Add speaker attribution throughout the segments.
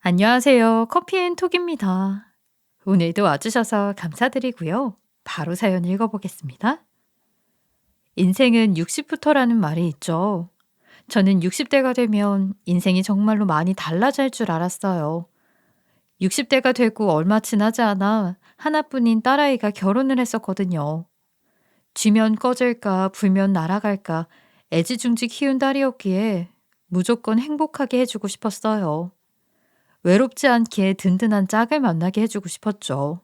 Speaker 1: 안녕하세요. 커피앤톡입니다. 오늘도 와주셔서 감사드리고요. 바로 사연 읽어보겠습니다. 인생은 60부터라는 말이 있죠. 저는 60대가 되면 인생이 정말로 많이 달라질 줄 알았어요. 60대가 되고 얼마 지나지 않아 하나뿐인 딸아이가 결혼을 했었거든요. 쥐면 꺼질까 불면 날아갈까 애지중지 키운 딸이었기에 무조건 행복하게 해주고 싶었어요. 외롭지 않게 든든한 짝을 만나게 해주고 싶었죠.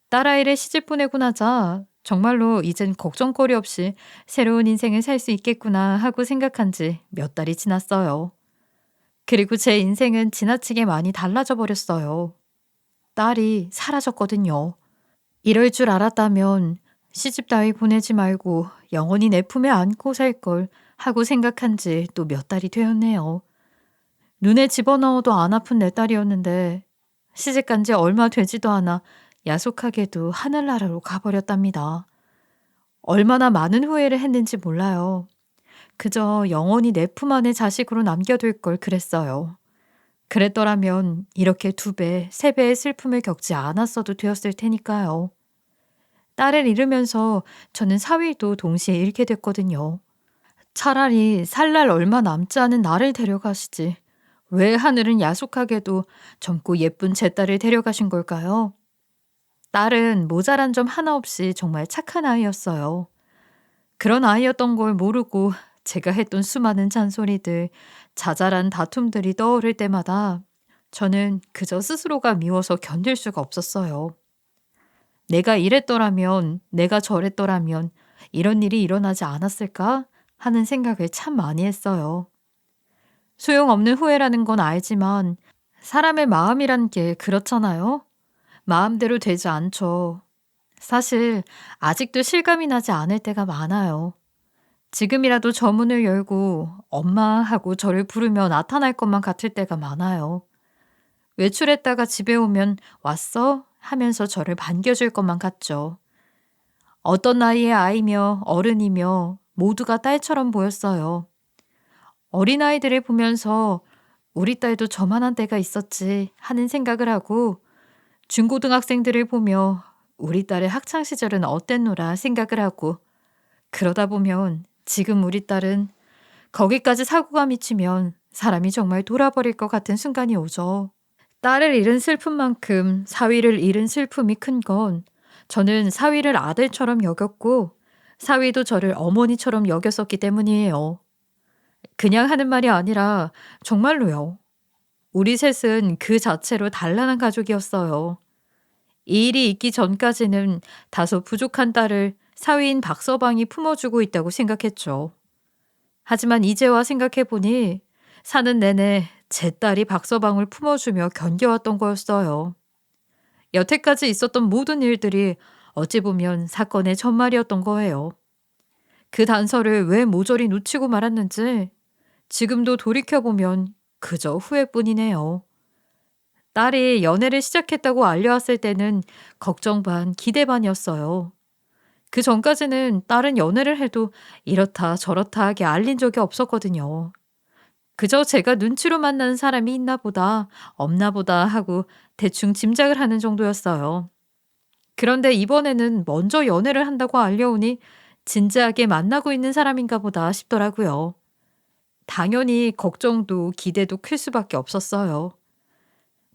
Speaker 1: 딸아이를 시집 보내고 나자 정말로 이젠 걱정거리 없이 새로운 인생을 살 수 있겠구나 하고 생각한 지 몇 달이 지났어요. 그리고 제 인생은 지나치게 많이 달라져 버렸어요. 딸이 사라졌거든요. 이럴 줄 알았다면 시집 따위 보내지 말고 영원히 내 품에 안고 살 걸 하고 생각한 지 또 몇 달이 되었네요. 눈에 집어넣어도 안 아픈 내 딸이었는데 시집간 지 얼마 되지도 않아 야속하게도 하늘나라로 가버렸답니다. 얼마나 많은 후회를 했는지 몰라요. 그저 영원히 내 품 안에 자식으로 남겨둘 걸 그랬어요. 그랬더라면 이렇게 2배, 3배의 슬픔을 겪지 않았어도 되었을 테니까요. 딸을 잃으면서 저는 사위도 동시에 잃게 됐거든요. 차라리 살 날 얼마 남지 않은 나를 데려가시지. 왜 하늘은 야속하게도 젊고 예쁜 제 딸을 데려가신 걸까요? 딸은 모자란 점 하나 없이 정말 착한 아이였어요. 그런 아이였던 걸 모르고 제가 했던 수많은 잔소리들, 자잘한 다툼들이 떠오를 때마다 저는 그저 스스로가 미워서 견딜 수가 없었어요. 내가 이랬더라면, 내가 저랬더라면 이런 일이 일어나지 않았을까 하는 생각을 참 많이 했어요. 소용없는 후회라는 건 알지만 사람의 마음이란 게 그렇잖아요. 마음대로 되지 않죠. 사실 아직도 실감이 나지 않을 때가 많아요. 지금이라도 저 문을 열고 엄마 하고 저를 부르며 나타날 것만 같을 때가 많아요. 외출했다가 집에 오면 왔어? 하면서 저를 반겨줄 것만 같죠. 어떤 나이의 아이며 어른이며 모두가 딸처럼 보였어요. 어린아이들을 보면서 우리 딸도 저만한 때가 있었지 하는 생각을 하고 중고등학생들을 보며 우리 딸의 학창 시절은 어땠노라 생각을 하고 그러다 보면 지금 우리 딸은 거기까지 사고가 미치면 사람이 정말 돌아버릴 것 같은 순간이 오죠. 딸을 잃은 슬픔만큼 사위를 잃은 슬픔이 큰 건 저는 사위를 아들처럼 여겼고 사위도 저를 어머니처럼 여겼었기 때문이에요. 그냥 하는 말이 아니라 정말로요. 우리 셋은 그 자체로 단란한 가족이었어요. 이 일이 있기 전까지는 다소 부족한 딸을 사위인 박서방이 품어주고 있다고 생각했죠. 하지만 이제와 생각해보니 사는 내내 제 딸이 박서방을 품어주며 견뎌왔던 거였어요. 여태까지 있었던 모든 일들이 어찌 보면 사건의 전말이었던 거예요. 그 단서를 왜 모조리 놓치고 말았는지 지금도 돌이켜보면 그저 후회뿐이네요. 딸이 연애를 시작했다고 알려왔을 때는 걱정 반 기대 반이었어요. 그 전까지는 딸은 연애를 해도 이렇다 저렇다 하게 알린 적이 없었거든요. 그저 제가 눈치로 만나는 사람이 있나 보다, 없나 보다 하고 대충 짐작을 하는 정도였어요. 그런데 이번에는 먼저 연애를 한다고 알려오니 진지하게 만나고 있는 사람인가 보다 싶더라고요. 당연히 걱정도 기대도 클 수밖에 없었어요.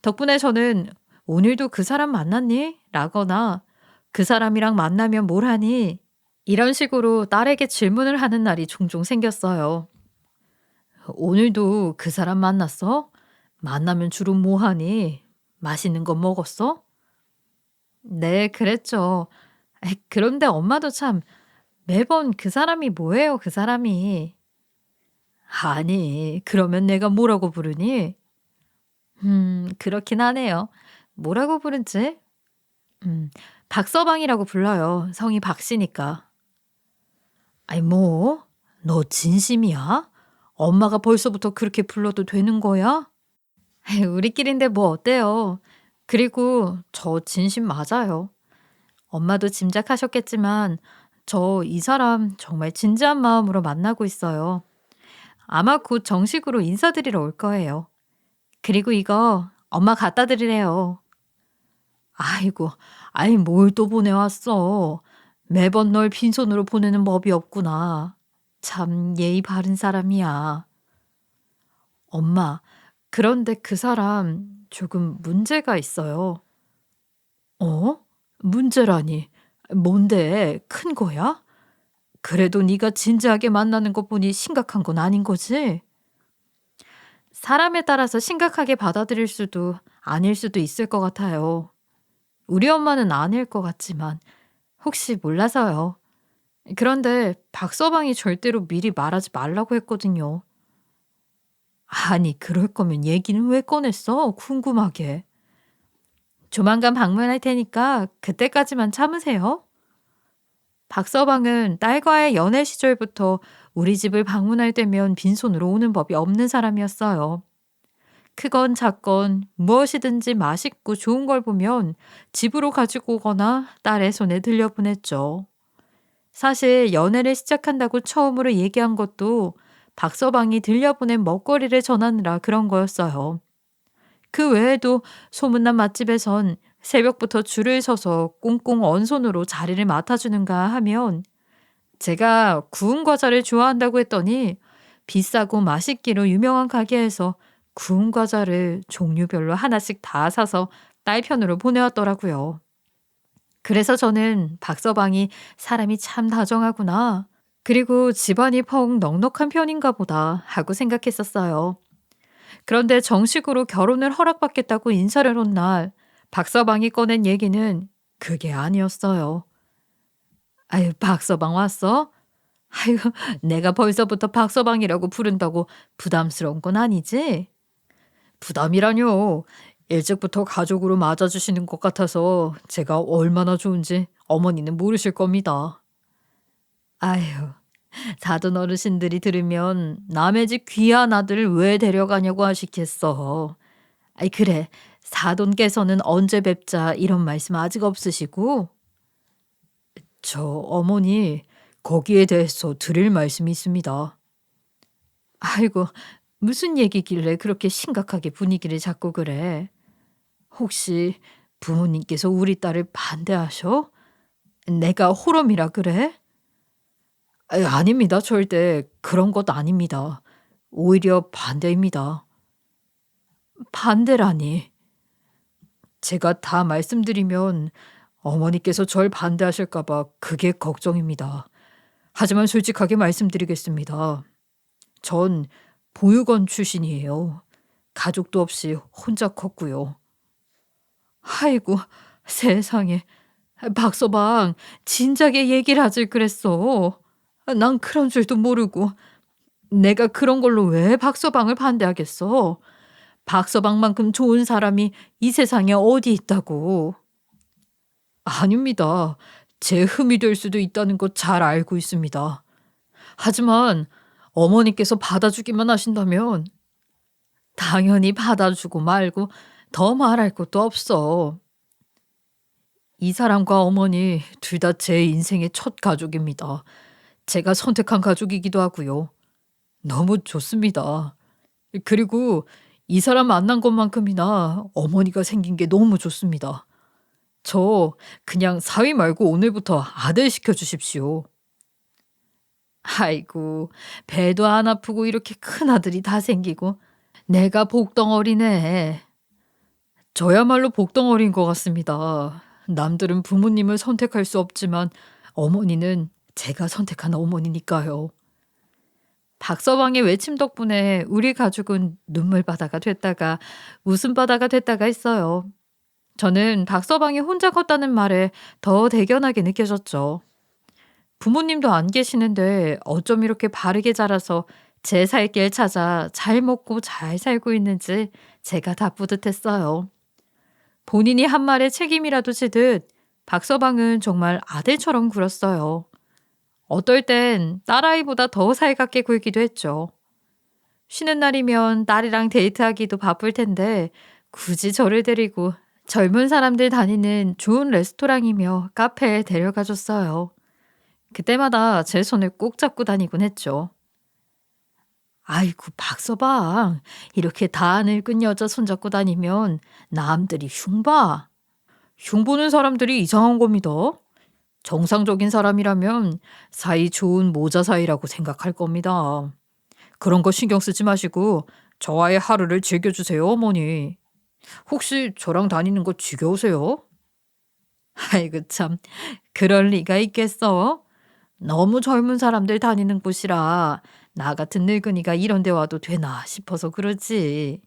Speaker 1: 덕분에 저는 "오늘도 그 사람 만났니?" 라거나 "그 사람이랑 만나면 뭘 하니?" 이런 식으로 딸에게 질문을 하는 날이 종종 생겼어요. "오늘도 그 사람 만났어? 만나면 주로 뭐 하니? 맛있는 거 먹었어?" 네, 그랬죠. 그런데 엄마도 참 매번 "그 사람이 뭐예요, 그 사람이." "아니, 그러면 내가 뭐라고 부르니?" 그렇긴 하네요. 뭐라고 부르지? 음 박서방이라고 불러요. 성이 박씨니까. "아이 뭐? 너 진심이야? 엄마가 벌써부터 그렇게 불러도 되는 거야?" 우리끼리인데 뭐 어때요. 그리고 저 진심 맞아요. 엄마도 짐작하셨겠지만 저 이 사람 정말 진지한 마음으로 만나고 있어요. 아마 곧 정식으로 인사드리러 올 거예요. 그리고 이거 엄마 갖다 드리래요. 아이고, 아이 뭘 또 보내왔어. 매번 널 빈손으로 보내는 법이 없구나. 참 예의 바른 사람이야. 엄마, 그런데 그 사람 조금 문제가 있어요. 어? 문제라니. 뭔데? 큰 거야? 그래도 네가 진지하게 만나는 것 보니 심각한 건 아닌 거지? 사람에 따라서 심각하게 받아들일 수도 아닐 수도 있을 것 같아요. 우리 엄마는 아닐 것 같지만 혹시 몰라서요. 그런데 박서방이 절대로 미리 말하지 말라고 했거든요. 아니, 그럴 거면 얘기는 왜 꺼냈어? 궁금하게. 조만간 방문할 테니까 그때까지만 참으세요. 박서방은 딸과의 연애 시절부터 우리 집을 방문할 때면 빈손으로 오는 법이 없는 사람이었어요. 크건 작건 무엇이든지 맛있고 좋은 걸 보면 집으로 가지고 오거나 딸의 손에 들려보냈죠. 사실 연애를 시작한다고 처음으로 얘기한 것도 박서방이 들려보낸 먹거리를 전하느라 그런 거였어요. 그 외에도 소문난 맛집에선 새벽부터 줄을 서서 꽁꽁 언손으로 자리를 맡아주는가 하면 제가 구운 과자를 좋아한다고 했더니 비싸고 맛있기로 유명한 가게에서 구운 과자를 종류별로 하나씩 다 사서 딸 편으로 보내왔더라고요. 그래서 저는 박서방이 사람이 참 다정하구나. 그리고 집안이 펑 넉넉한 편인가 보다 하고 생각했었어요. 그런데 정식으로 결혼을 허락받겠다고 인사를 온 날 박서방이 꺼낸 얘기는 그게 아니었어요. 아유, 박서방 왔어? 아유, 내가 벌써부터 박서방이라고 부른다고 부담스러운 건 아니지? 부담이라뇨. 일찍부터 가족으로 맞아주시는 것 같아서 제가 얼마나 좋은지 어머니는 모르실 겁니다. 아유, 사돈 어르신들이 들으면 남의 집 귀한 아들을 왜 데려가냐고 하시겠어. 아이, 그래. 사돈께서는 언제 뵙자 이런 말씀 아직 없으시고? 저 어머니, 거기에 대해서 드릴 말씀이 있습니다. 아이고, 무슨 얘기길래 그렇게 심각하게 분위기를 잡고 그래? 혹시 부모님께서 우리 딸을 반대하셔? 내가 호럼이라 그래? 아닙니다. 절대 그런 것 아닙니다. 오히려 반대입니다. 반대라니. 제가 다 말씀드리면 어머니께서 절 반대하실까 봐 그게 걱정입니다. 하지만 솔직하게 말씀드리겠습니다. 전 보육원 출신이에요. 가족도 없이 혼자 컸고요. 아이고, 세상에. 박서방, 진작에 얘기를 하질 그랬어. 난 그런 줄도 모르고. 내가 그런 걸로 왜 박서방을 반대하겠어? 박서방만큼 좋은 사람이 이 세상에 어디 있다고. 아닙니다. 제 흠이 될 수도 있다는 거 잘 알고 있습니다. 하지만 어머니께서 받아주기만 하신다면 당연히 받아주고 말고 더 말할 것도 없어. 이 사람과 어머니 둘 다 제 인생의 첫 가족입니다. 제가 선택한 가족이기도 하고요. 너무 좋습니다. 그리고 이 사람 만난 것만큼이나 어머니가 생긴 게 너무 좋습니다. 저 그냥 사위 말고 오늘부터 아들 시켜주십시오. 아이고, 배도 안 아프고 이렇게 큰 아들이 다 생기고 내가 복덩어리네. 저야말로 복덩어리인 것 같습니다. 남들은 부모님을 선택할 수 없지만 어머니는 제가 선택한 어머니니까요. 박서방의 외침 덕분에 우리 가족은 눈물바다가 됐다가 웃음바다가 됐다가 했어요. 저는 박서방이 혼자 컸다는 말에 더 대견하게 느껴졌죠. 부모님도 안 계시는데 어쩜 이렇게 바르게 자라서 제 살 길 찾아 잘 먹고 잘 살고 있는지 제가 다 뿌듯했어요. 본인이 한 말에 책임이라도 지듯 박서방은 정말 아들처럼 굴었어요. 어떨 땐 딸아이보다 더 살갑게 굴기도 했죠. 쉬는 날이면 딸이랑 데이트하기도 바쁠 텐데 굳이 저를 데리고 젊은 사람들 다니는 좋은 레스토랑이며 카페에 데려가 줬어요. 그때마다 제 손을 꼭 잡고 다니곤 했죠. 아이고, 박서방. 이렇게 다 늙은 여자 손잡고 다니면 남들이 흉봐. 흉보는 사람들이 이상한 겁니다. 정상적인 사람이라면 사이 좋은 모자 사이라고 생각할 겁니다. 그런 거 신경 쓰지 마시고 저와의 하루를 즐겨주세요, 어머니. 혹시 저랑 다니는 거 지겨우세요? 아이고, 참. 그럴 리가 있겠어? 너무 젊은 사람들 다니는 곳이라 나 같은 늙은이가 이런 데 와도 되나 싶어서 그러지.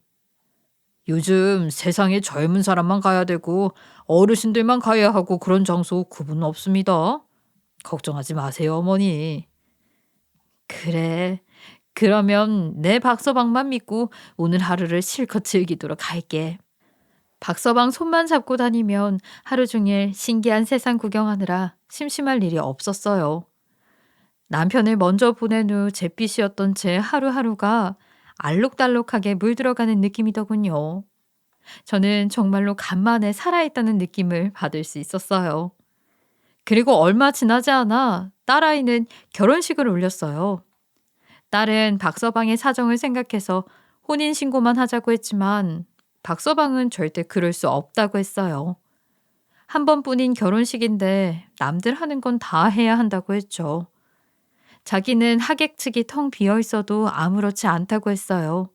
Speaker 1: 요즘 세상에 젊은 사람만 가야 되고 어르신들만 가야 하고 그런 장소 구분 없습니다. 걱정하지 마세요, 어머니. 그래. 그러면 내 박서방만 믿고 오늘 하루를 실컷 즐기도록 할게. 박서방 손만 잡고 다니면 하루 종일 신기한 세상 구경하느라 심심할 일이 없었어요. 남편을 먼저 보낸 후 잿빛이었던 제 하루하루가 알록달록하게 물들어가는 느낌이더군요. 저는 정말로 간만에 살아있다는 느낌을 받을 수 있었어요. 그리고 얼마 지나지 않아 딸아이는 결혼식을 올렸어요. 딸은 박서방의 사정을 생각해서 혼인신고만 하자고 했지만 박서방은 절대 그럴 수 없다고 했어요. 한 번뿐인 결혼식인데 남들 하는 건 다 해야 한다고 했죠. 자기는 하객 측이 텅 비어 있어도 아무렇지 않다고 했어요.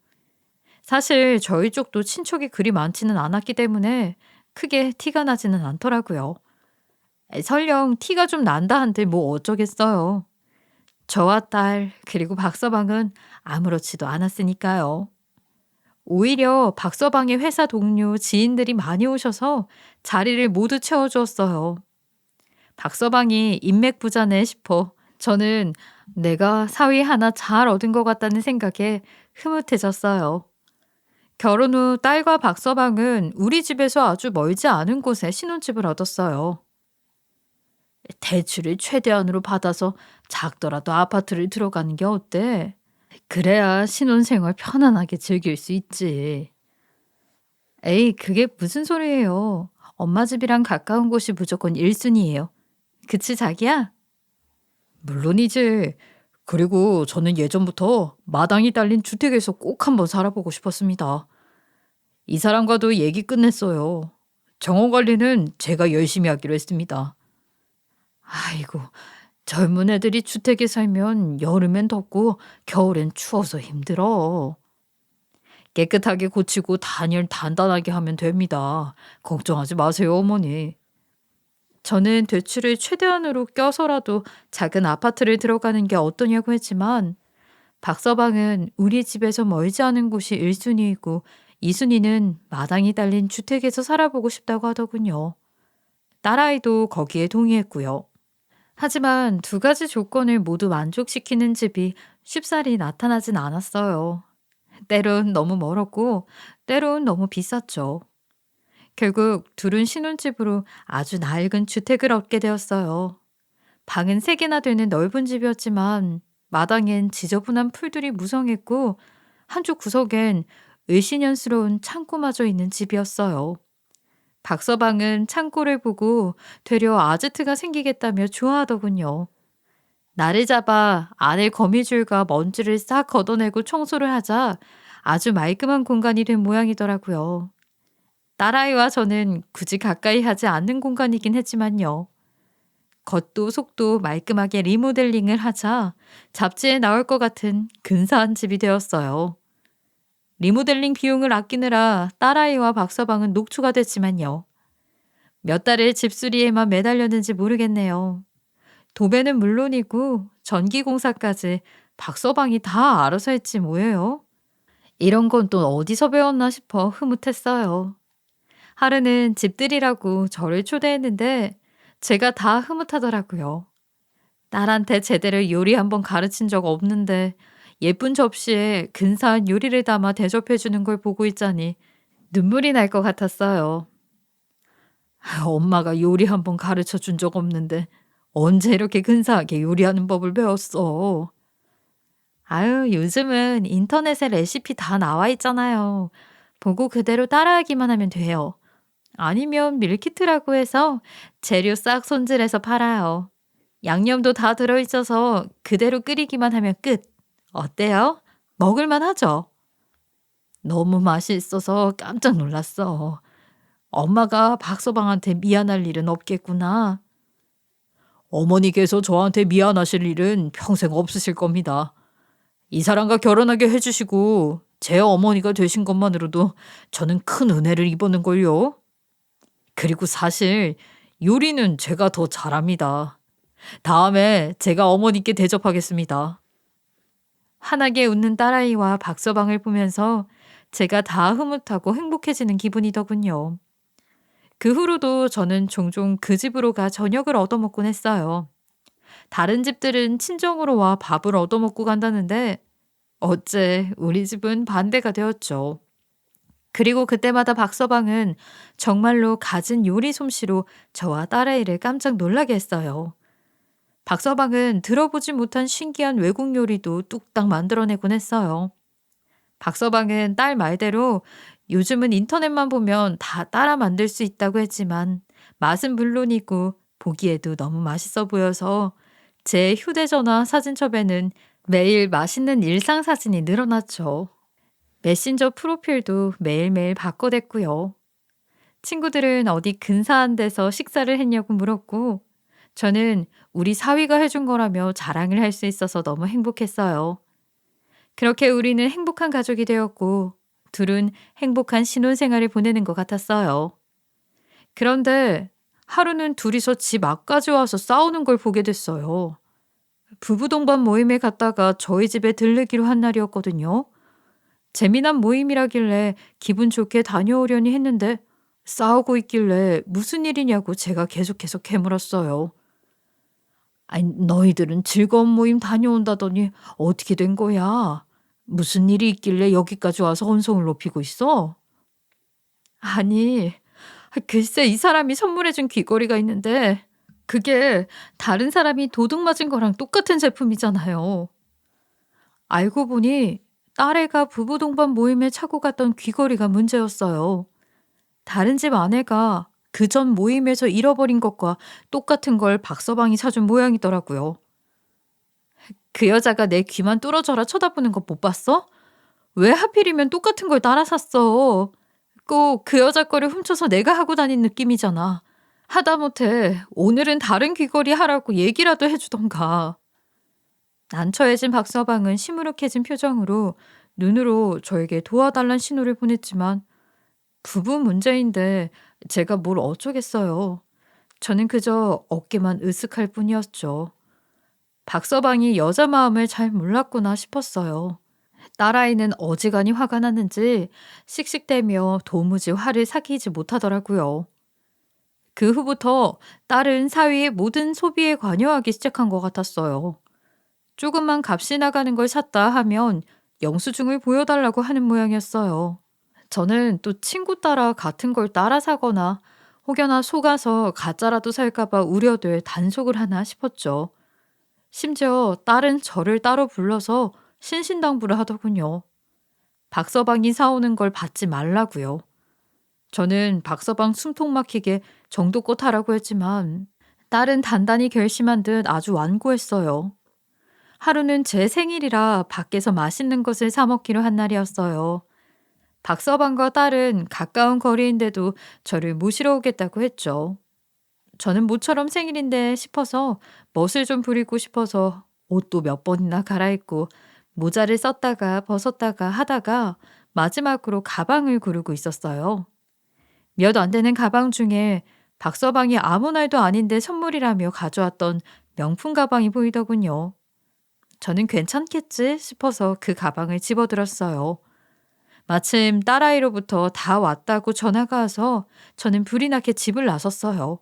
Speaker 1: 사실 저희 쪽도 친척이 그리 많지는 않았기 때문에 크게 티가 나지는 않더라고요. 설령 티가 좀 난다 한들 뭐 어쩌겠어요. 저와 딸 그리고 박서방은 아무렇지도 않았으니까요. 오히려 박서방의 회사 동료 지인들이 많이 오셔서 자리를 모두 채워주었어요. 박서방이 인맥 부자네 싶어 저는 내가 사위 하나 잘 얻은 것 같다는 생각에 흐뭇해졌어요. 결혼 후 딸과 박서방은 우리 집에서 아주 멀지 않은 곳에 신혼집을 얻었어요. 대출을 최대한으로 받아서 작더라도 아파트를 들어가는 게 어때? 그래야 신혼생활 편안하게 즐길 수 있지. 에이, 그게 무슨 소리예요. 엄마 집이랑 가까운 곳이 무조건 1순위예요. 그치, 자기야? 물론이지. 그리고 저는 예전부터 마당이 딸린 주택에서 꼭 한번 살아보고 싶었습니다. 이 사람과도 얘기 끝냈어요. 정원 관리는 제가 열심히 하기로 했습니다. 아이고, 젊은 애들이 주택에 살면 여름엔 덥고 겨울엔 추워서 힘들어. 깨끗하게 고치고 단열 단단하게 하면 됩니다. 걱정하지 마세요, 어머니. 저는 대출을 최대한으로 껴서라도 작은 아파트를 들어가는 게 어떠냐고 했지만 박서방은 우리 집에서 멀지 않은 곳이 1순위이고 2순위는 마당이 달린 주택에서 살아보고 싶다고 하더군요. 딸아이도 거기에 동의했고요. 하지만 두 가지 조건을 모두 만족시키는 집이 쉽사리 나타나진 않았어요. 때론 너무 멀었고 때론 너무 비쌌죠. 결국 둘은 신혼집으로 아주 낡은 주택을 얻게 되었어요. 방은 3개나 되는 넓은 집이었지만 마당엔 지저분한 풀들이 무성했고 한쪽 구석엔 을씨년스러운 창고마저 있는 집이었어요. 박서방은 창고를 보고 되려 아지트가 생기겠다며 좋아하더군요. 날을 잡아 안에 거미줄과 먼지를 싹 걷어내고 청소를 하자 아주 말끔한 공간이 된 모양이더라고요. 딸아이와 저는 굳이 가까이 하지 않는 공간이긴 했지만요. 겉도 속도 말끔하게 리모델링을 하자 잡지에 나올 것 같은 근사한 집이 되었어요. 리모델링 비용을 아끼느라 딸아이와 박서방은 녹초가 됐지만요. 몇 달을 집수리에만 매달렸는지 모르겠네요. 도배는 물론이고 전기공사까지 박서방이 다 알아서 했지 뭐예요. 이런 건 또 어디서 배웠나 싶어 흐뭇했어요. 하루는 집들이라고 저를 초대했는데 제가 다 흐뭇하더라고요. 딸한테 제대로 요리 한번 가르친 적 없는데 예쁜 접시에 근사한 요리를 담아 대접해 주는 걸 보고 있자니 눈물이 날 것 같았어요. 엄마가 요리 한번 가르쳐 준 적 없는데 언제 이렇게 근사하게 요리하는 법을 배웠어? 아유, 요즘은 인터넷에 레시피 다 나와 있잖아요. 보고 그대로 따라하기만 하면 돼요. 아니면 밀키트라고 해서 재료 싹 손질해서 팔아요. 양념도 다 들어있어서 그대로 끓이기만 하면 끝. 어때요? 먹을만 하죠. 너무 맛있어서 깜짝 놀랐어. 엄마가 박서방한테 미안할 일은 없겠구나. 어머니께서 저한테 미안하실 일은 평생 없으실 겁니다. 이 사람과 결혼하게 해주시고 제 어머니가 되신 것만으로도 저는 큰 은혜를 입었는걸요. 그리고 사실 요리는 제가 더 잘합니다. 다음에 제가 어머니께 대접하겠습니다. 환하게 웃는 딸아이와 박서방을 보면서 제가 다 흐뭇하고 행복해지는 기분이더군요. 그 후로도 저는 종종 그 집으로 가 저녁을 얻어먹곤 했어요. 다른 집들은 친정으로 와 밥을 얻어먹고 간다는데 어째 우리 집은 반대가 되었죠. 그리고 그때마다 박서방은 정말로 갖은 요리 솜씨로 저와 딸아이를 깜짝 놀라게 했어요. 박서방은 들어보지 못한 신기한 외국 요리도 뚝딱 만들어내곤 했어요. 박서방은 딸 말대로 요즘은 인터넷만 보면 다 따라 만들 수 있다고 했지만 맛은 물론이고 보기에도 너무 맛있어 보여서 제 휴대전화 사진첩에는 매일 맛있는 일상 사진이 늘어났죠. 메신저 프로필도 매일매일 바꿔댔고요. 친구들은 어디 근사한 데서 식사를 했냐고 물었고 저는 우리 사위가 해준 거라며 자랑을 할 수 있어서 너무 행복했어요. 그렇게 우리는 행복한 가족이 되었고 둘은 행복한 신혼생활을 보내는 것 같았어요. 그런데 하루는 둘이서 집 앞까지 와서 싸우는 걸 보게 됐어요. 부부 동반 모임에 갔다가 저희 집에 들르기로 한 날이었거든요. 재미난 모임이라길래 기분 좋게 다녀오려니 했는데 싸우고 있길래 무슨 일이냐고 제가 계속해서 캐물었어요. 아니, 너희들은 즐거운 모임 다녀온다더니 어떻게 된 거야? 무슨 일이 있길래 여기까지 와서 언성을 높이고 있어? 아니, 글쎄 이 사람이 선물해준 귀걸이가 있는데 그게 다른 사람이 도둑 맞은 거랑 똑같은 제품이잖아요. 알고 보니 딸애가 부부 동반 모임에 차고 갔던 귀걸이가 문제였어요. 다른 집 아내가 그 전 모임에서 잃어버린 것과 똑같은 걸 박서방이 사준 모양이더라고요. 그 여자가 내 귀만 뚫어져라 쳐다보는 거 못 봤어? 왜 하필이면 똑같은 걸 따라 샀어? 꼭 그 여자 거를 훔쳐서 내가 하고 다닌 느낌이잖아. 하다못해 오늘은 다른 귀걸이 하라고 얘기라도 해주던가. 난처해진 박서방은 시무룩해진 표정으로 눈으로 저에게 도와달란 신호를 보냈지만 부부 문제인데 제가 뭘 어쩌겠어요. 저는 그저 어깨만 으쓱할 뿐이었죠. 박서방이 여자 마음을 잘 몰랐구나 싶었어요. 딸아이는 어지간히 화가 났는지 씩씩대며 도무지 화를 삭히지 못하더라고요. 그 후부터 딸은 사위의 모든 소비에 관여하기 시작한 것 같았어요. 조금만 값이 나가는 걸 샀다 하면 영수증을 보여달라고 하는 모양이었어요. 저는 또 친구 따라 같은 걸 따라 사거나 혹여나 속아서 가짜라도 살까봐 우려돼 단속을 하나 싶었죠. 심지어 딸은 저를 따로 불러서 신신당부를 하더군요. 박서방이 사오는 걸 받지 말라고요. 저는 박서방 숨통 막히게 정도껏 하라고 했지만 딸은 단단히 결심한 듯 아주 완고했어요. 하루는 제 생일이라 밖에서 맛있는 것을 사 먹기로 한 날이었어요. 박서방과 딸은 가까운 거리인데도 저를 모시러 오겠다고 했죠. 저는 모처럼 생일인데 싶어서 멋을 좀 부리고 싶어서 옷도 몇 번이나 갈아입고 모자를 썼다가 벗었다가 하다가 마지막으로 가방을 고르고 있었어요. 몇 안 되는 가방 중에 박서방이 아무 날도 아닌데 선물이라며 가져왔던 명품 가방이 보이더군요. 저는 괜찮겠지 싶어서 그 가방을 집어들었어요. 마침 딸아이로부터 다 왔다고 전화가 와서 저는 불이 나게 집을 나섰어요.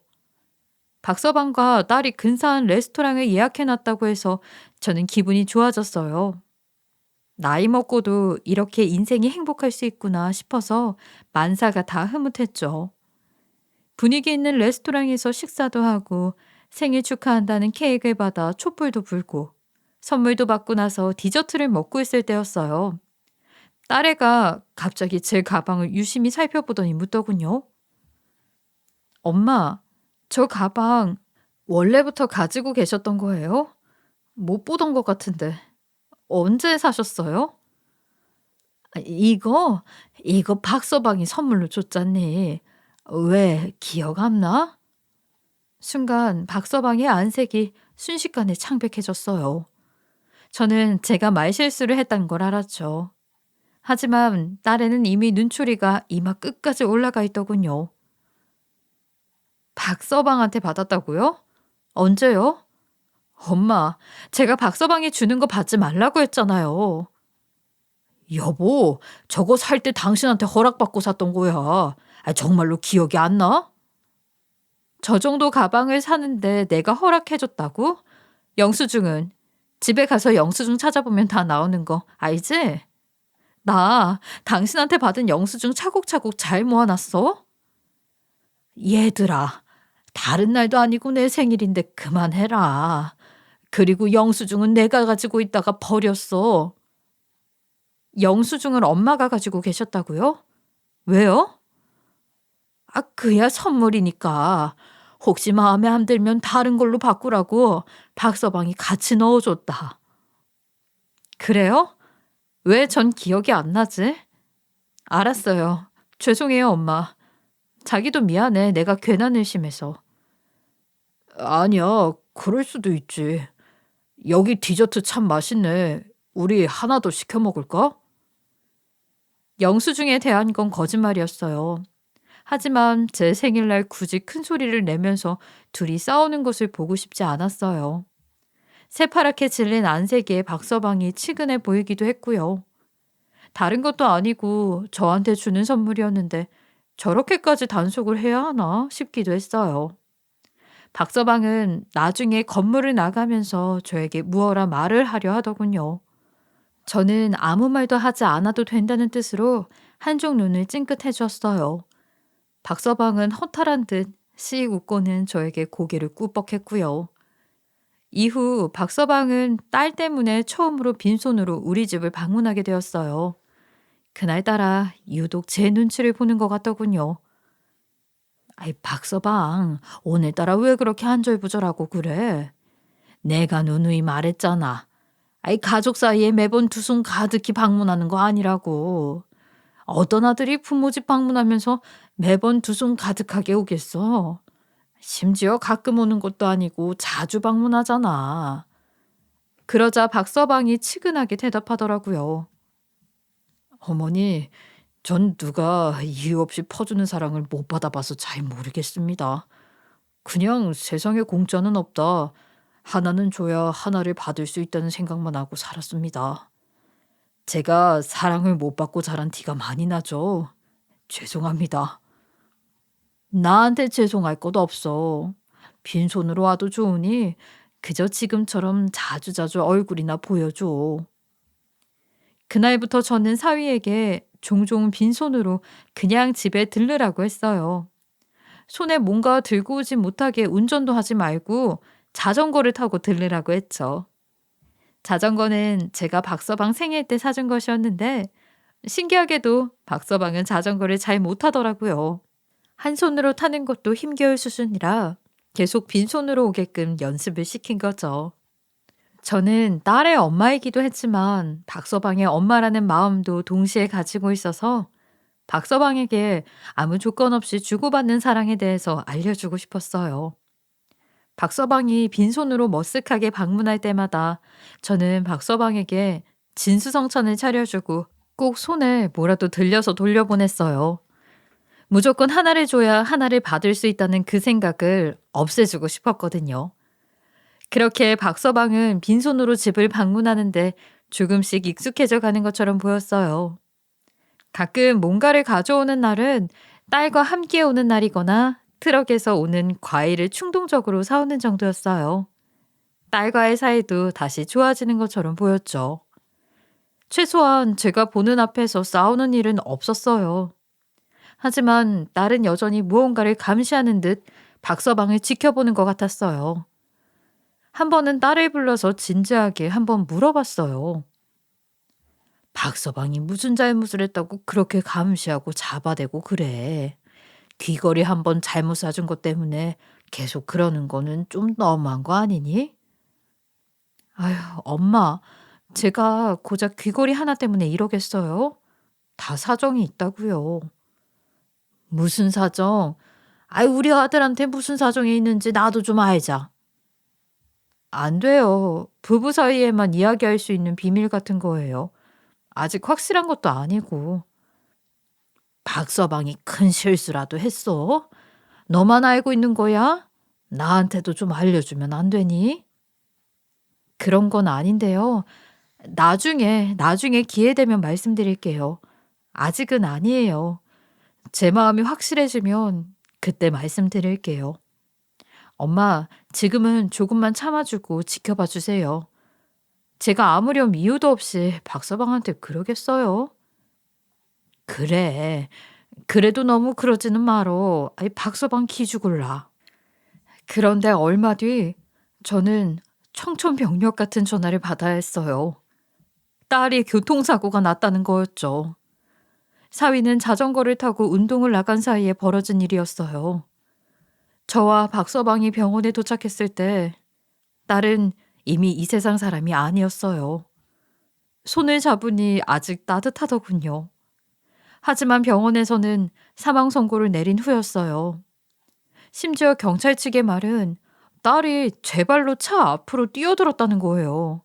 Speaker 1: 박서방과 딸이 근사한 레스토랑을 예약해놨다고 해서 저는 기분이 좋아졌어요. 나이 먹고도 이렇게 인생이 행복할 수 있구나 싶어서 만사가 다 흐뭇했죠. 분위기 있는 레스토랑에서 식사도 하고 생일 축하한다는 케이크를 받아 촛불도 불고 선물도 받고 나서 디저트를 먹고 있을 때였어요. 딸애가 갑자기 제 가방을 유심히 살펴보더니 묻더군요. 엄마, 저 가방 원래부터 가지고 계셨던 거예요? 못 보던 것 같은데. 언제 사셨어요? 이거 박서방이 선물로 줬잖니. 왜 기억 안 나? 순간 박서방의 안색이 순식간에 창백해졌어요. 저는 제가 말실수를 했다는 걸 알았죠. 하지만 딸에는 이미 눈초리가 이마 끝까지 올라가 있더군요. 박서방한테 받았다고요? 언제요? 엄마, 제가 박서방이 주는 거 받지 말라고 했잖아요. 여보, 저거 살 때 당신한테 허락받고 샀던 거야. 정말로 기억이 안 나? 저 정도 가방을 사는데 내가 허락해줬다고? 영수증은 집에 가서 영수증 찾아보면 다 나오는 거 알지? 나 당신한테 받은 영수증 차곡차곡 잘 모아놨어? 얘들아, 다른 날도 아니고 내 생일인데 그만해라. 그리고 영수증은 내가 가지고 있다가 버렸어. 영수증을 엄마가 가지고 계셨다고요? 왜요? 그야 선물이니까. 혹시 마음에 안 들면 다른 걸로 바꾸라고 박서방이 같이 넣어줬다. 그래요? 왜 전 기억이 안 나지? 알았어요. 죄송해요, 엄마. 자기도 미안해. 내가 괜한 의심해서. 아니야, 그럴 수도 있지. 여기 디저트 참 맛있네. 우리 하나 더 시켜 먹을까? 영수증에 대한 건 거짓말이었어요. 하지만 제 생일날 굳이 큰 소리를 내면서 둘이 싸우는 것을 보고 싶지 않았어요. 새파랗게 질린 안색에 박서방이 치근해 보이기도 했고요. 다른 것도 아니고 저한테 주는 선물이었는데 저렇게까지 단속을 해야 하나 싶기도 했어요. 박서방은 나중에 건물을 나가면서 저에게 무어라 말을 하려 하더군요. 저는 아무 말도 하지 않아도 된다는 뜻으로 한쪽 눈을 찡긋해 줬어요. 박서방은 허탈한 듯 씩 웃고는 저에게 고개를 꾸벅했고요. 이후 박서방은 딸 때문에 처음으로 빈손으로 우리 집을 방문하게 되었어요. 그날따라 유독 제 눈치를 보는 것 같더군요. 박서방, 오늘따라 왜 그렇게 한절부절하고 그래? 내가 누누이 말했잖아. 가족 사이에 매번 두 손 가득히 방문하는 거 아니라고. 어떤 아들이 부모 집 방문하면서 매번 두 손 가득하게 오겠어? 심지어 가끔 오는 것도 아니고 자주 방문하잖아. 그러자 박서방이 치근하게 대답하더라고요. 어머니, 전 누가 이유 없이 퍼주는 사랑을 못 받아봐서 잘 모르겠습니다. 그냥 세상에 공짜는 없다. 하나는 줘야 하나를 받을 수 있다는 생각만 하고 살았습니다. 제가 사랑을 못 받고 자란 티가 많이 나죠. 죄송합니다. 나한테 죄송할 것도 없어. 빈손으로 와도 좋으니 그저 지금처럼 자주자주 얼굴이나 보여줘. 그날부터 저는 사위에게 종종 빈손으로 그냥 집에 들르라고 했어요. 손에 뭔가 들고 오지 못하게 운전도 하지 말고 자전거를 타고 들르라고 했죠. 자전거는 제가 박서방 생일 때 사준 것이었는데 신기하게도 박서방은 자전거를 잘 못하더라고요. 한 손으로 타는 것도 힘겨울 수준이라 계속 빈손으로 오게끔 연습을 시킨 거죠. 저는 딸의 엄마이기도 했지만 박서방의 엄마라는 마음도 동시에 가지고 있어서 박서방에게 아무 조건 없이 주고받는 사랑에 대해서 알려주고 싶었어요. 박서방이 빈손으로 머쓱하게 방문할 때마다 저는 박서방에게 진수성찬을 차려주고 꼭 손에 뭐라도 들려서 돌려보냈어요. 무조건 하나를 줘야 하나를 받을 수 있다는 그 생각을 없애주고 싶었거든요. 그렇게 박서방은 빈손으로 집을 방문하는데 조금씩 익숙해져 가는 것처럼 보였어요. 가끔 뭔가를 가져오는 날은 딸과 함께 오는 날이거나 트럭에서 오는 과일을 충동적으로 사오는 정도였어요. 딸과의 사이도 다시 좋아지는 것처럼 보였죠. 최소한 제가 보는 앞에서 싸우는 일은 없었어요. 하지만 딸은 여전히 무언가를 감시하는 듯 박서방을 지켜보는 것 같았어요. 한 번은 딸을 불러서 진지하게 한번 물어봤어요. 박서방이 무슨 잘못을 했다고 그렇게 감시하고 잡아대고 그래. 귀걸이 한 번 잘못 사준 것 때문에 계속 그러는 거는 좀 너무한 거 아니니? 아휴, 엄마, 제가 고작 귀걸이 하나 때문에 이러겠어요? 다 사정이 있다고요. 무슨 사정? 아이, 우리 아들한테 무슨 사정이 있는지 나도 좀 알자. 안 돼요. 부부 사이에만 이야기할 수 있는 비밀 같은 거예요. 아직 확실한 것도 아니고. 박서방이 큰 실수라도 했어? 너만 알고 있는 거야? 나한테도 좀 알려주면 안 되니? 그런 건 아닌데요. 나중에 기회 되면 말씀드릴게요. 아직은 아니에요. 제 마음이 확실해지면 그때 말씀드릴게요. 엄마, 지금은 조금만 참아주고 지켜봐 주세요. 제가 아무렴 이유도 없이 박서방한테 그러겠어요? 그래. 그래도 너무 그러지는 말어. 아이, 박서방 기죽을라. 그런데 얼마 뒤 저는 청천벽력 같은 전화를 받아야 했어요. 딸이 교통사고가 났다는 거였죠. 사위는 자전거를 타고 운동을 나간 사이에 벌어진 일이었어요. 저와 박서방이 병원에 도착했을 때 딸은 이미 이 세상 사람이 아니었어요. 손을 잡으니 아직 따뜻하더군요. 하지만 병원에서는 사망 선고를 내린 후였어요. 심지어 경찰 측의 말은 딸이 제 발로 차 앞으로 뛰어들었다는 거예요.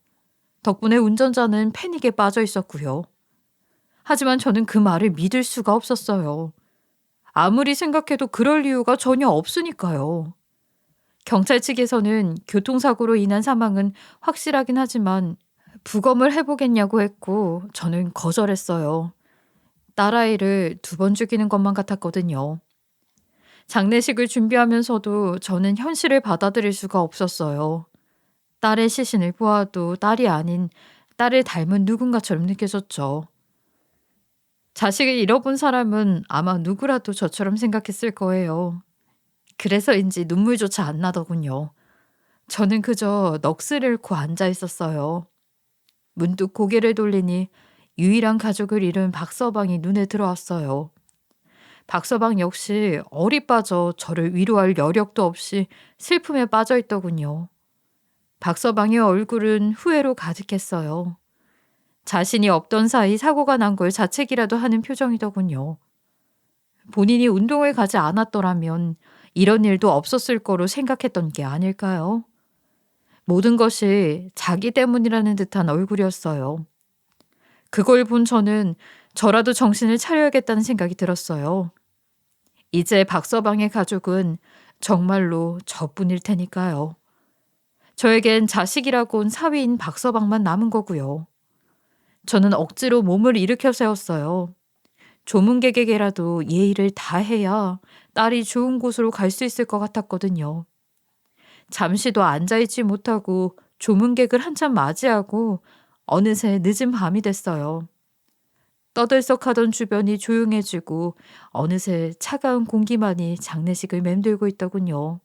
Speaker 1: 덕분에 운전자는 패닉에 빠져 있었고요. 하지만 저는 그 말을 믿을 수가 없었어요. 아무리 생각해도 그럴 이유가 전혀 없으니까요. 경찰 측에서는 교통사고로 인한 사망은 확실하긴 하지만 부검을 해보겠냐고 했고 저는 거절했어요. 딸아이를 2번 죽이는 것만 같았거든요. 장례식을 준비하면서도 저는 현실을 받아들일 수가 없었어요. 딸의 시신을 보아도 딸이 아닌 딸을 닮은 누군가처럼 느껴졌죠. 자식을 잃어본 사람은 아마 누구라도 저처럼 생각했을 거예요. 그래서인지 눈물조차 안 나더군요. 저는 그저 넋을 잃고 앉아 있었어요. 문득 고개를 돌리니 유일한 가족을 잃은 박서방이 눈에 들어왔어요. 박서방 역시 얼이 빠져 저를 위로할 여력도 없이 슬픔에 빠져 있더군요. 박서방의 얼굴은 후회로 가득했어요. 자신이 없던 사이 사고가 난 걸 자책이라도 하는 표정이더군요. 본인이 운동을 가지 않았더라면 이런 일도 없었을 거로 생각했던 게 아닐까요? 모든 것이 자기 때문이라는 듯한 얼굴이었어요. 그걸 본 저는 저라도 정신을 차려야겠다는 생각이 들었어요. 이제 박서방의 가족은 정말로 저뿐일 테니까요. 저에겐 자식이라고 온 사위인 박서방만 남은 거고요. 저는 억지로 몸을 일으켜 세웠어요. 조문객에게라도 예의를 다해야 딸이 좋은 곳으로 갈 수 있을 것 같았거든요. 잠시도 앉아있지 못하고 조문객을 한참 맞이하고 어느새 늦은 밤이 됐어요. 떠들썩하던 주변이 조용해지고 어느새 차가운 공기만이 장례식을 맴돌고 있더군요.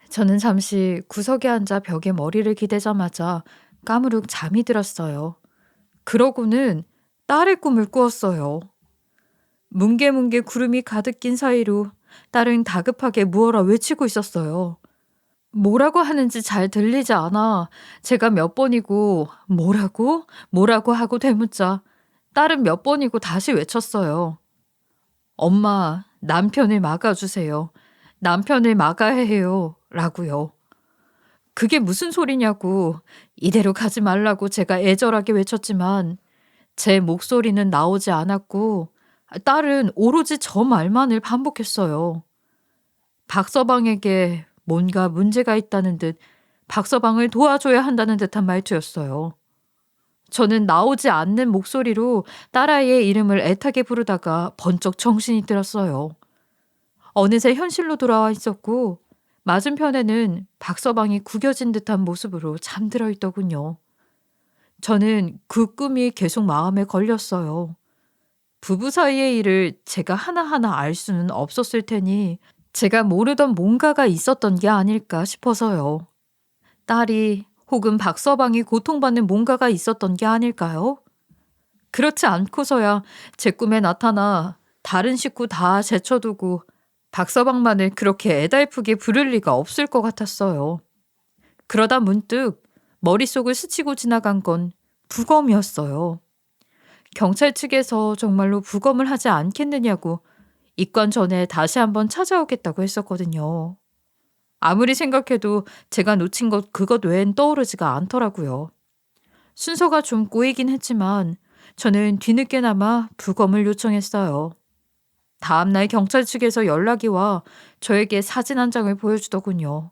Speaker 1: 저는 잠시 구석에 앉아 벽에 머리를 기대자마자 까무룩 잠이 들었어요. 그러고는 딸의 꿈을 꾸었어요. 뭉게뭉게 구름이 가득 낀 사이로 딸은 다급하게 무어라 외치고 있었어요. 뭐라고 하는지 잘 들리지 않아 제가 몇 번이고 뭐라고? 뭐라고 하고 되묻자 딸은 몇 번이고 다시 외쳤어요. 엄마, 남편을 막아주세요. 남편을 막아야 해요. 라고요. 그게 무슨 소리냐고 이대로 가지 말라고 제가 애절하게 외쳤지만 제 목소리는 나오지 않았고 딸은 오로지 저 말만을 반복했어요. 박서방에게 뭔가 문제가 있다는 듯 박서방을 도와줘야 한다는 듯한 말투였어요. 저는 나오지 않는 목소리로 딸아이의 이름을 애타게 부르다가 번쩍 정신이 들었어요. 어느새 현실로 돌아와 있었고 맞은편에는 박서방이 구겨진 듯한 모습으로 잠들어 있더군요. 저는 그 꿈이 계속 마음에 걸렸어요. 부부 사이의 일을 제가 하나하나 알 수는 없었을 테니 제가 모르던 뭔가가 있었던 게 아닐까 싶어서요. 딸이 혹은 박서방이 고통받는 뭔가가 있었던 게 아닐까요? 그렇지 않고서야 제 꿈에 나타나 다른 식구 다 제쳐두고 박서방만을 그렇게 애달프게 부를 리가 없을 것 같았어요. 그러다 문득 머릿속을 스치고 지나간 건 부검이었어요. 경찰 측에서 정말로 부검을 하지 않겠느냐고 입관 전에 다시 한번 찾아오겠다고 했었거든요. 아무리 생각해도 제가 놓친 것 그것 외엔 떠오르지가 않더라고요. 순서가 좀 꼬이긴 했지만 저는 뒤늦게나마 부검을 요청했어요. 다음날 경찰 측에서 연락이 와 저에게 사진 한 장을 보여주더군요.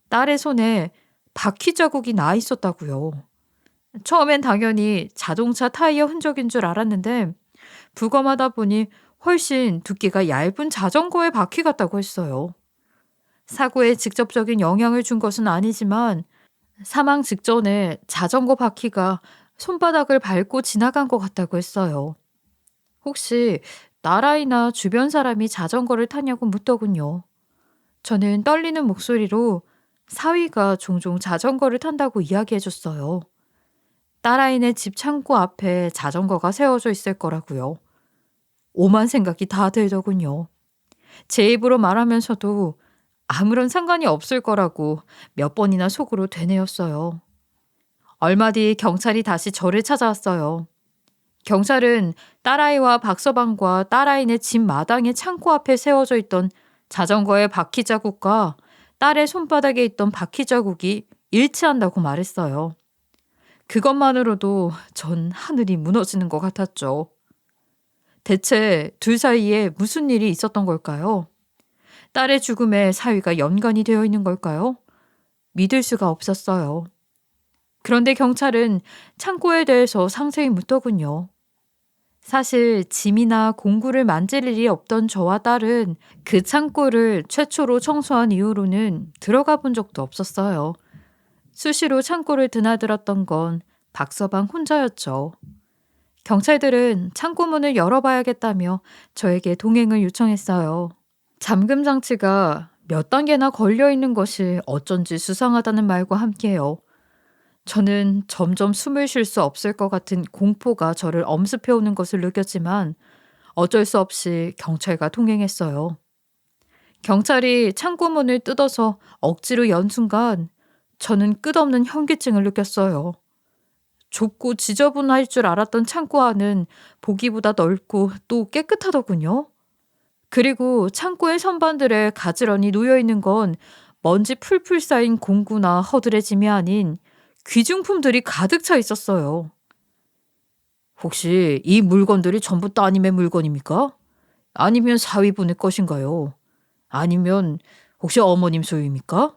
Speaker 1: 딸의 손에 바퀴 자국이 나 있었다고요. 처음엔 당연히 자동차 타이어 흔적인 줄 알았는데 부검하다 보니 훨씬 두께가 얇은 자전거의 바퀴 같다고 했어요. 사고에 직접적인 영향을 준 것은 아니지만 사망 직전에 자전거 바퀴가 손바닥을 밟고 지나간 것 같다고 했어요. 혹시 나라이나 주변 사람이 자전거를 타냐고 묻더군요. 저는 떨리는 목소리로 사위가 종종 자전거를 탄다고 이야기해줬어요. 딸아이네 집 창고 앞에 자전거가 세워져 있을 거라고요. 오만 생각이 다 들더군요. 제 입으로 말하면서도 아무런 상관이 없을 거라고 몇 번이나 속으로 되뇌었어요. 얼마 뒤 경찰이 다시 저를 찾아왔어요. 경찰은 딸아이와 박서방과 딸아이네 집 마당의 창고 앞에 세워져 있던 자전거의 바퀴 자국과 딸의 손바닥에 있던 바퀴 자국이 일치한다고 말했어요. 그것만으로도 전 하늘이 무너지는 것 같았죠. 대체 둘 사이에 무슨 일이 있었던 걸까요? 딸의 죽음에 사위가 연관이 되어 있는 걸까요? 믿을 수가 없었어요. 그런데 경찰은 창고에 대해서 상세히 묻더군요. 사실 짐이나 공구를 만질 일이 없던 저와 딸은 그 창고를 최초로 청소한 이후로는 들어가 본 적도 없었어요. 수시로 창고를 드나들었던 건 박서방 혼자였죠. 경찰들은 창고 문을 열어봐야겠다며 저에게 동행을 요청했어요. 잠금 장치가 몇 단계나 걸려 있는 것이 어쩐지 수상하다는 말과 함께요. 저는 점점 숨을 쉴 수 없을 것 같은 공포가 저를 엄습해오는 것을 느꼈지만 어쩔 수 없이 경찰과 동행했어요. 경찰이 창고문을 뜯어서 억지로 연 순간 저는 끝없는 현기증을 느꼈어요. 좁고 지저분할 줄 알았던 창고 안은 보기보다 넓고 또 깨끗하더군요. 그리고 창고의 선반들에 가지런히 놓여있는 건 먼지 풀풀 쌓인 공구나 허들의 짐이 아닌 귀중품들이 가득 차 있었어요. 혹시 이 물건들이 전부 따님의 물건입니까? 아니면 사위분의 것인가요? 아니면 혹시 어머님 소유입니까?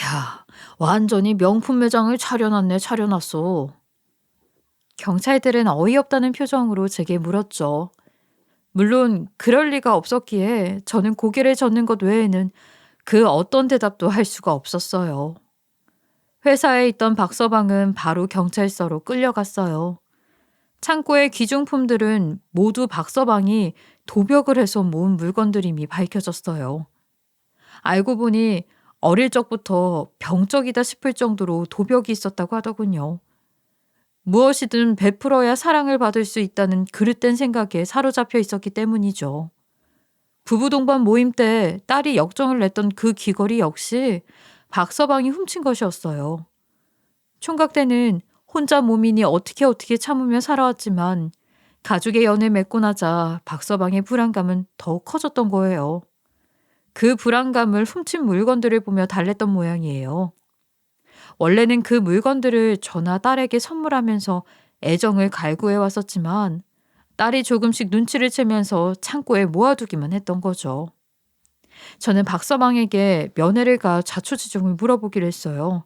Speaker 1: 야, 완전히 명품 매장을 차려놨어. 경찰들은 어이없다는 표정으로 제게 물었죠. 물론 그럴 리가 없었기에 저는 고개를 젓는 것 외에는 그 어떤 대답도 할 수가 없었어요. 회사에 있던 박서방은 바로 경찰서로 끌려갔어요. 창고의 귀중품들은 모두 박서방이 도벽을 해서 모은 물건들임이 밝혀졌어요. 알고 보니 어릴 적부터 병적이다 싶을 정도로 도벽이 있었다고 하더군요. 무엇이든 베풀어야 사랑을 받을 수 있다는 그릇된 생각에 사로잡혀 있었기 때문이죠. 부부 동반 모임 때 딸이 역정을 냈던 그 귀걸이 역시 박서방이 훔친 것이었어요. 총각 때는 혼자 몸이니 어떻게 참으며 살아왔지만 가족의 연을 맺고 나자 박서방의 불안감은 더욱 커졌던 거예요. 그 불안감을 훔친 물건들을 보며 달랬던 모양이에요. 원래는 그 물건들을 저나 딸에게 선물하면서 애정을 갈구해 왔었지만 딸이 조금씩 눈치를 채면서 창고에 모아두기만 했던 거죠. 저는 박서방에게 면회를 가 자초지종을 물어보기로 했어요.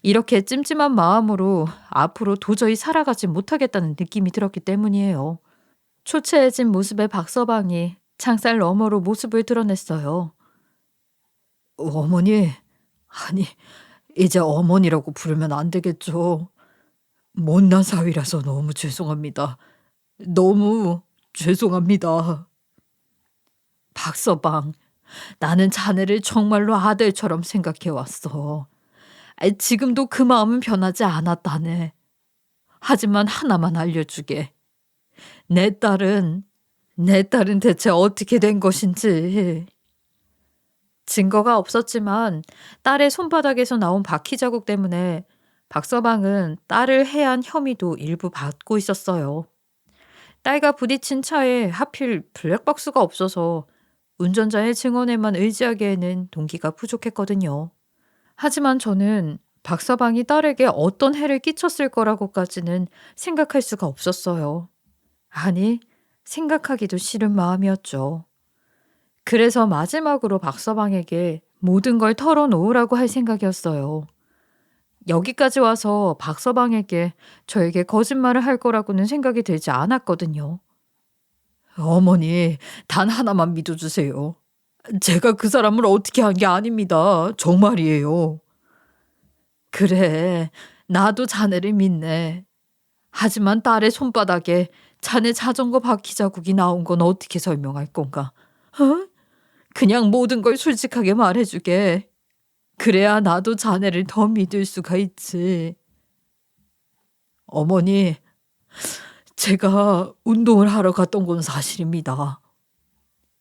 Speaker 1: 이렇게 찜찜한 마음으로 앞으로 도저히 살아가지 못하겠다는 느낌이 들었기 때문이에요. 초췌해진 모습의 박서방이 창살 너머로 모습을 드러냈어요. 어머니, 아니 이제 어머니라고 부르면 안 되겠죠. 못난 사위라서 너무 죄송합니다. 너무 죄송합니다. 박서방, 나는 자네를 정말로 아들처럼 생각해왔어. 지금도 그 마음은 변하지 않았다네. 하지만 하나만 알려주게. 내 딸은 대체 어떻게 된 것인지. 증거가 없었지만 딸의 손바닥에서 나온 바퀴 자국 때문에 박서방은 딸을 해한 혐의도 일부 받고 있었어요. 딸과 부딪힌 차에 하필 블랙박스가 없어서 운전자의 증언에만 의지하기에는 동기가 부족했거든요. 하지만 저는 박서방이 딸에게 어떤 해를 끼쳤을 거라고까지는 생각할 수가 없었어요. 아니, 생각하기도 싫은 마음이었죠. 그래서 마지막으로 박서방에게 모든 걸 털어놓으라고 할 생각이었어요. 여기까지 와서 박서방에게 저에게 거짓말을 할 거라고는 생각이 들지 않았거든요. 어머니, 단 하나만 믿어주세요. 제가 그 사람을 어떻게 한 게 아닙니다. 정말이에요. 그래, 나도 자네를 믿네. 하지만 딸의 손바닥에 자네 자전거 바퀴 자국이 나온 건 어떻게 설명할 건가? 어? 그냥 모든 걸 솔직하게 말해주게. 그래야 나도 자네를 더 믿을 수가 있지. 어머니, 제가 운동을 하러 갔던 건 사실입니다.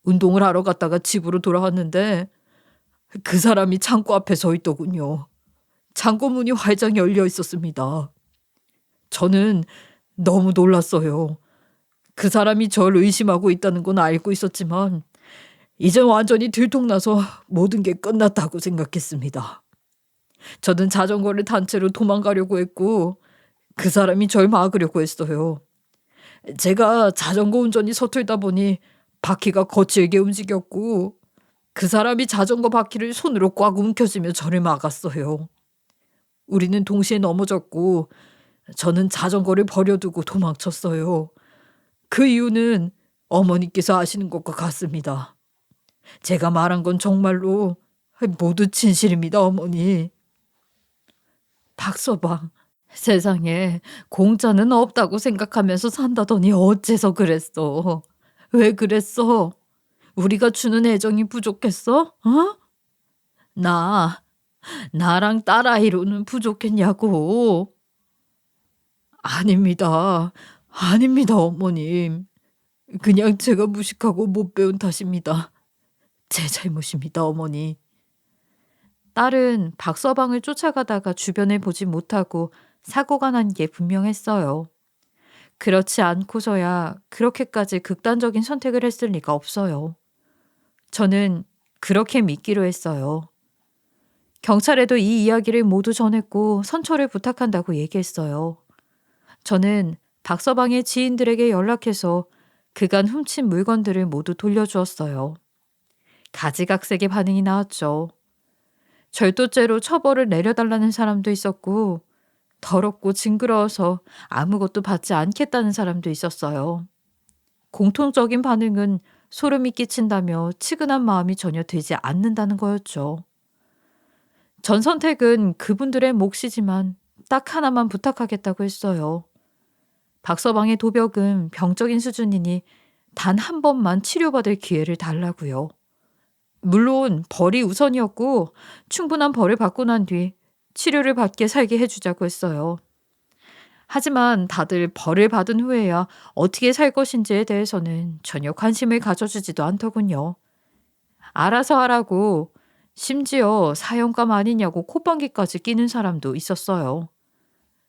Speaker 1: 운동을 하러 갔다가 집으로 돌아왔는데 그 사람이 창고 앞에 서 있더군요. 창고 문이 활짝 열려 있었습니다. 저는 너무 놀랐어요. 그 사람이 저를 의심하고 있다는 건 알고 있었지만 이젠 완전히 들통나서 모든 게 끝났다고 생각했습니다. 저는 자전거를 탄 채로 도망가려고 했고 그 사람이 절 막으려고 했어요. 제가 자전거 운전이 서툴다 보니 바퀴가 거칠게 움직였고 그 사람이 자전거 바퀴를 손으로 꽉 움켜쥐며 저를 막았어요. 우리는 동시에 넘어졌고 저는 자전거를 버려두고 도망쳤어요. 그 이유는 어머니께서 아시는 것과 같습니다. 제가 말한 건 정말로 모두 진실입니다, 어머니. 박서방, 세상에 공짜는 없다고 생각하면서 산다더니 어째서 그랬어? 왜 그랬어? 우리가 주는 애정이 부족했어? 어? 나랑 딸아이로는 부족했냐고. 아닙니다. 아닙니다, 어머님. 그냥 제가 무식하고 못 배운 탓입니다. 제 잘못입니다, 어머니. 딸은 박서방을 쫓아가다가 주변을 보지 못하고 사고가 난 게 분명했어요. 그렇지 않고서야 그렇게까지 극단적인 선택을 했을 리가 없어요. 저는 그렇게 믿기로 했어요. 경찰에도 이 이야기를 모두 전했고 선처를 부탁한다고 얘기했어요. 저는 박서방의 지인들에게 연락해서 그간 훔친 물건들을 모두 돌려주었어요. 가지각색의 반응이 나왔죠. 절도죄로 처벌을 내려달라는 사람도 있었고 더럽고 징그러워서 아무것도 받지 않겠다는 사람도 있었어요. 공통적인 반응은 소름이 끼친다며 치근한 마음이 전혀 들지 않는다는 거였죠. 전 선택은 그분들의 몫이지만 딱 하나만 부탁하겠다고 했어요. 박서방의 도벽은 병적인 수준이니 단 한 번만 치료받을 기회를 달라고요. 물론 벌이 우선이었고 충분한 벌을 받고 난 뒤 치료를 받게 살게 해주자고 했어요. 하지만 다들 벌을 받은 후에야 어떻게 살 것인지에 대해서는 전혀 관심을 가져주지도 않더군요. 알아서 하라고, 심지어 사형감 아니냐고 콧방귀까지 끼는 사람도 있었어요.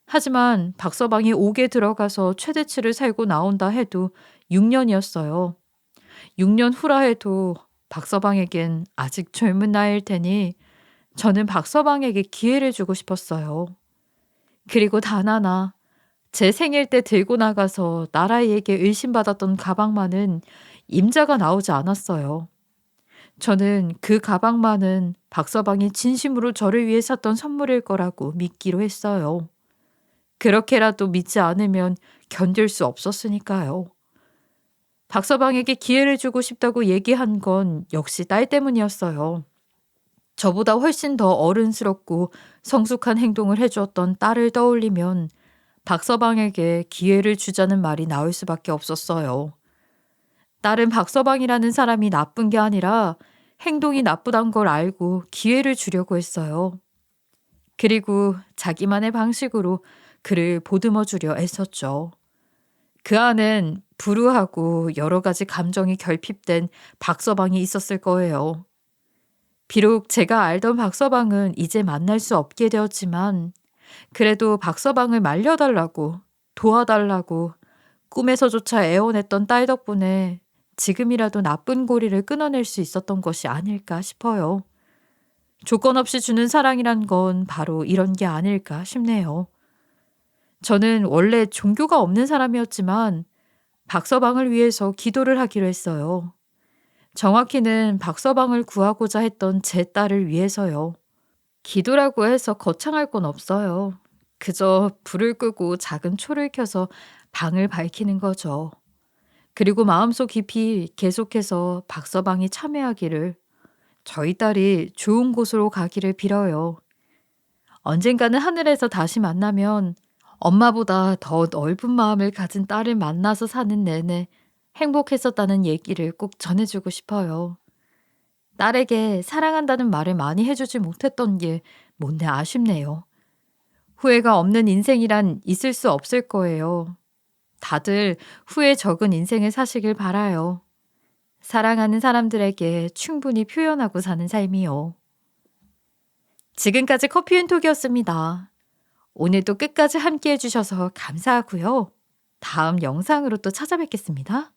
Speaker 1: 하지만 박서방이 옥에 들어가서 최대치를 살고 나온다 해도 6년이었어요. 6년 후라 해도 박서방에겐 아직 젊은 나이일 테니 저는 박서방에게 기회를 주고 싶었어요. 그리고 단 하나, 제 생일 때 들고 나가서 나라이에게 의심받았던 가방만은 임자가 나오지 않았어요. 저는 그 가방만은 박서방이 진심으로 저를 위해 샀던 선물일 거라고 믿기로 했어요. 그렇게라도 믿지 않으면 견딜 수 없었으니까요. 박서방에게 기회를 주고 싶다고 얘기한 건 역시 딸 때문이었어요. 저보다 훨씬 더 어른스럽고 성숙한 행동을 해주었던 딸을 떠올리면 박서방에게 기회를 주자는 말이 나올 수밖에 없었어요. 딸은 박서방이라는 사람이 나쁜 게 아니라 행동이 나쁘단 걸 알고 기회를 주려고 했어요. 그리고 자기만의 방식으로 그를 보듬어 주려 애썼죠. 그 안엔 불우하고 여러 가지 감정이 결핍된 박서방이 있었을 거예요. 비록 제가 알던 박서방은 이제 만날 수 없게 되었지만 그래도 박서방을 말려달라고, 도와달라고 꿈에서조차 애원했던 딸 덕분에 지금이라도 나쁜 고리를 끊어낼 수 있었던 것이 아닐까 싶어요. 조건 없이 주는 사랑이란 건 바로 이런 게 아닐까 싶네요. 저는 원래 종교가 없는 사람이었지만 박서방을 위해서 기도를 하기로 했어요. 정확히는 박서방을 구하고자 했던 제 딸을 위해서요. 기도라고 해서 거창할 건 없어요. 그저 불을 끄고 작은 초를 켜서 방을 밝히는 거죠. 그리고 마음속 깊이 계속해서 박서방이 참여하기를, 저희 딸이 좋은 곳으로 가기를 빌어요. 언젠가는 하늘에서 다시 만나면 엄마보다 더 넓은 마음을 가진 딸을 만나서 사는 내내 행복했었다는 얘기를 꼭 전해주고 싶어요. 딸에게 사랑한다는 말을 많이 해주지 못했던 게 못내 아쉽네요. 후회가 없는 인생이란 있을 수 없을 거예요. 다들 후회 적은 인생을 사시길 바라요. 사랑하는 사람들에게 충분히 표현하고 사는 삶이요. 지금까지 커피앤톡이었습니다. 오늘도 끝까지 함께 해주셔서 감사하고요. 다음 영상으로 또 찾아뵙겠습니다.